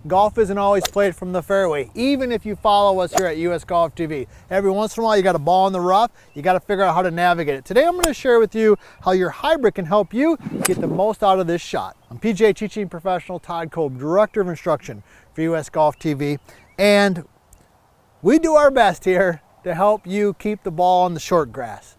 golf isn't always played from the fairway, even if you follow us here at US Golf TV. Every once in a while you got a ball in the rough, you got to figure out how to navigate it. Today I'm going to share with you how your hybrid can help you get the most out of this shot. I'm PGA teaching professional Todd Kolb, Director of Instruction for US Golf TV, and we do our best here to help you keep the ball on the short grass.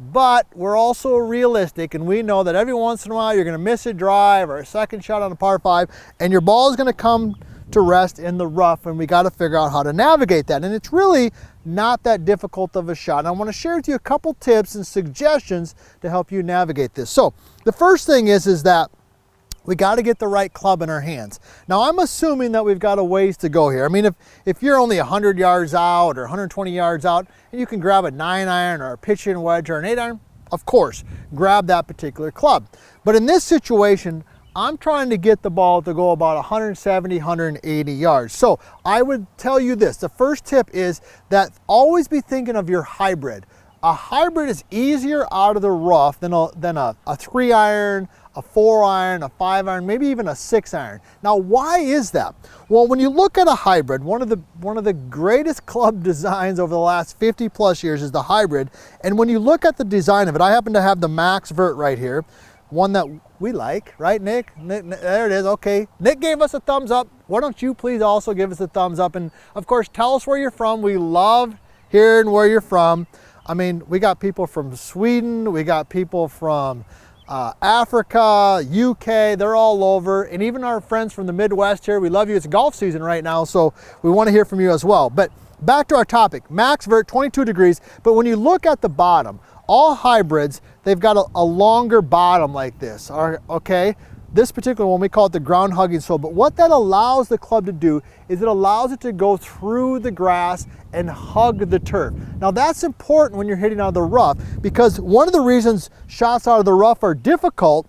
But we're also realistic, and we know that every once in a while you're going to miss a drive or a second shot on a par 5, and your ball is going to come to rest in the rough, and we got to figure out how to navigate that. And it's really not that difficult of a shot. And I want to share with you a couple tips and suggestions to help you navigate this. So the first thing is that we got to get the right club in our hands. Now I'm assuming that we've got a ways to go here. I mean, if you're only 100 yards out or 120 yards out and you can grab a 9-iron or a pitching wedge or an 8-iron, of course, grab that particular club. But in this situation, I'm trying to get the ball to go about 170, 180 yards. So I would tell you this, the first tip is that always be thinking of your hybrid. A hybrid is easier out of the rough than a 3-iron, a 4-iron, a 5-iron, maybe even a 6-iron. Now, why is that? Well, when you look at a hybrid, one of the greatest club designs over the last 50 plus years is the hybrid. And when you look at the design of it, I happen to have the Max Vert right here, one that we like, right, Nick? There it is, okay. Nick gave us a thumbs up. Why don't you please also give us a thumbs up? And of course, tell us where you're from. We love hearing where you're from. I mean, we got people from Sweden, we got people from Africa, UK, they're all over, and even our friends from the Midwest here, we love you. It's golf season right now, so we want to hear from you as well. But back to our topic, Max Vert, 22 degrees, but when you look at the bottom, all hybrids, they've got a longer bottom like this, okay? This particular one, we call it the ground hugging sole, but what that allows the club to do is it allows it to go through the grass and hug the turf. Now that's important when you're hitting out of the rough, because one of the reasons shots out of the rough are difficult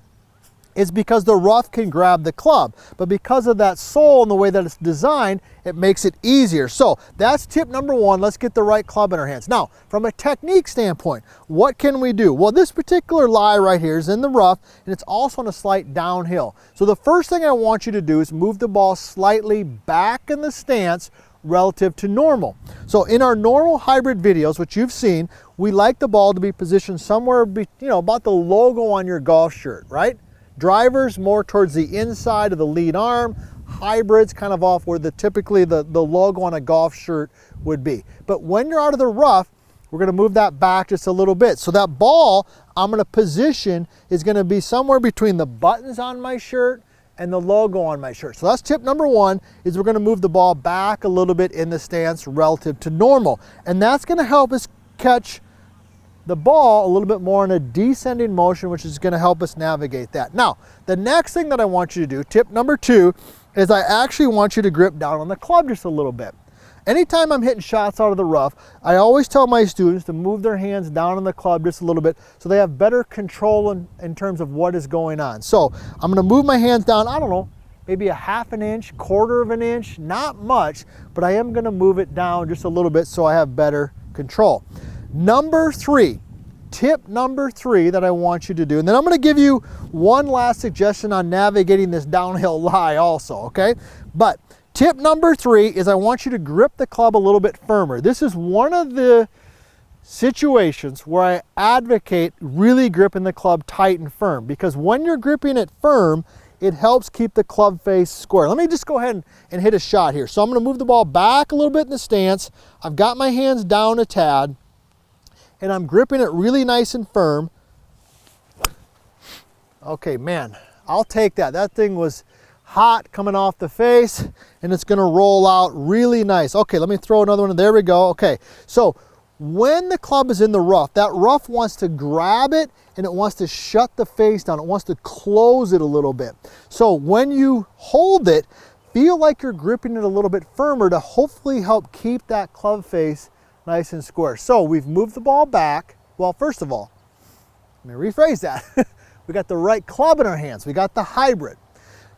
is because the rough can grab the club. But because of that sole and the way that it's designed, it makes it easier. So that's tip number one, let's get the right club in our hands. Now, from a technique standpoint, what can we do? Well, this particular lie right here is in the rough, and it's also on a slight downhill. So the first thing I want you to do is move the ball slightly back in the stance relative to normal. So in our normal hybrid videos, which you've seen, we like the ball to be positioned somewhere, about the logo on your golf shirt, right? Drivers more towards the inside of the lead arm, hybrids kind of off where typically the logo on a golf shirt would be. But when you're out of the rough, we're going to move that back just a little bit. So that ball I'm going to position is going to be somewhere between the buttons on my shirt and the logo on my shirt. So that's tip number one, is we're going to move the ball back a little bit in the stance relative to normal. And that's going to help us catch the ball a little bit more in a descending motion, which is going to help us navigate that. Now, the next thing that I want you to do, tip number two, is I actually want you to grip down on the club just a little bit. Anytime I'm hitting shots out of the rough, I always tell my students to move their hands down on the club just a little bit so they have better control in terms of what is going on. So I'm going to move my hands down, I don't know, maybe a half an inch, quarter of an inch, not much, but I am going to move it down just a little bit so I have better control. Number three, tip number three that I want you to do, and then I'm going to give you one last suggestion on navigating this downhill lie also, okay? But tip number three is I want you to grip the club a little bit firmer. This is one of the situations where I advocate really gripping the club tight and firm, because when you're gripping it firm, it helps keep the club face square. Let me just go ahead and hit a shot here. So I'm going to move the ball back a little bit in the stance. I've got my hands down a tad, and I'm gripping it really nice and firm. Okay, man, I'll take that. That thing was hot coming off the face, and it's gonna roll out really nice. Okay, let me throw another one. There we go. Okay, so when the club is in the rough, that rough wants to grab it and it wants to shut the face down. It wants to close it a little bit. So when you hold it, feel like you're gripping it a little bit firmer to hopefully help keep that club face nice and square. So we've moved the ball back. Well, first of all, let me rephrase that. We got the right club in our hands. We got the hybrid.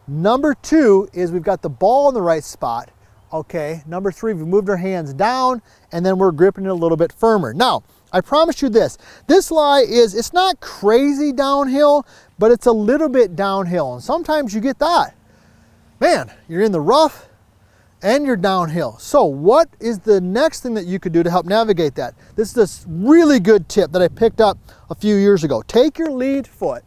Number two is we've got the ball in the right spot. Okay, number three, we've moved our hands down and then we're gripping it a little bit firmer. Now, I promise you this lie is, it's not crazy downhill, but it's a little bit downhill. And sometimes you get that. Man, you're in the rough, and you're downhill. So what is the next thing that you could do to help navigate that? This is a really good tip that I picked up a few years ago. Take your lead foot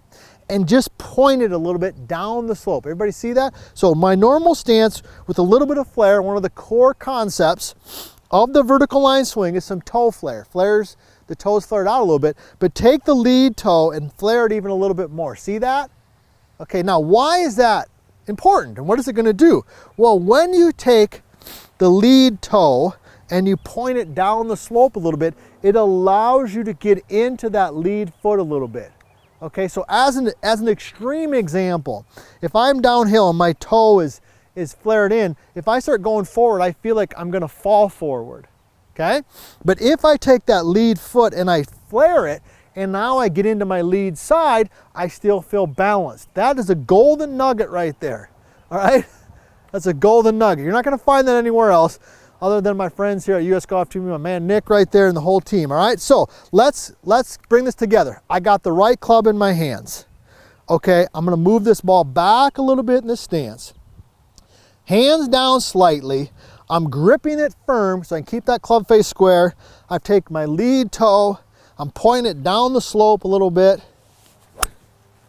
and just point it a little bit down the slope. Everybody see that? So my normal stance with a little bit of flare, one of the core concepts of the vertical line swing is some toe flare. The toes flared out a little bit, but take the lead toe and flare it even a little bit more. See that? Okay, now why is that important and what is it going to do? Well, when you take the lead toe and you point it down the slope a little bit, it allows you to get into that lead foot a little bit. Okay, so as an extreme example, if I'm downhill and my toe is flared in, if I start going forward, I feel like I'm gonna fall forward, okay? But if I take that lead foot and I flare it, and now I get into my lead side, I still feel balanced. That is a golden nugget right there, all right? That's a golden nugget. You're not gonna find that anywhere else other than my friends here at US Golf TV, my man Nick right there and the whole team, all right? So let's bring this together. I got the right club in my hands, okay? I'm gonna move this ball back a little bit in this stance. Hands down slightly. I'm gripping it firm so I can keep that club face square. I take my lead toe, I'm pointing it down the slope a little bit.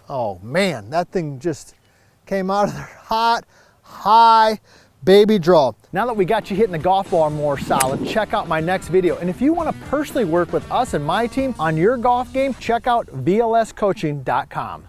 Oh man, that thing just came out of there hot, high, baby draw. Now that we got you hitting the golf ball more solid, check out my next video. And if you want to personally work with us and my team on your golf game, check out vlscoaching.com.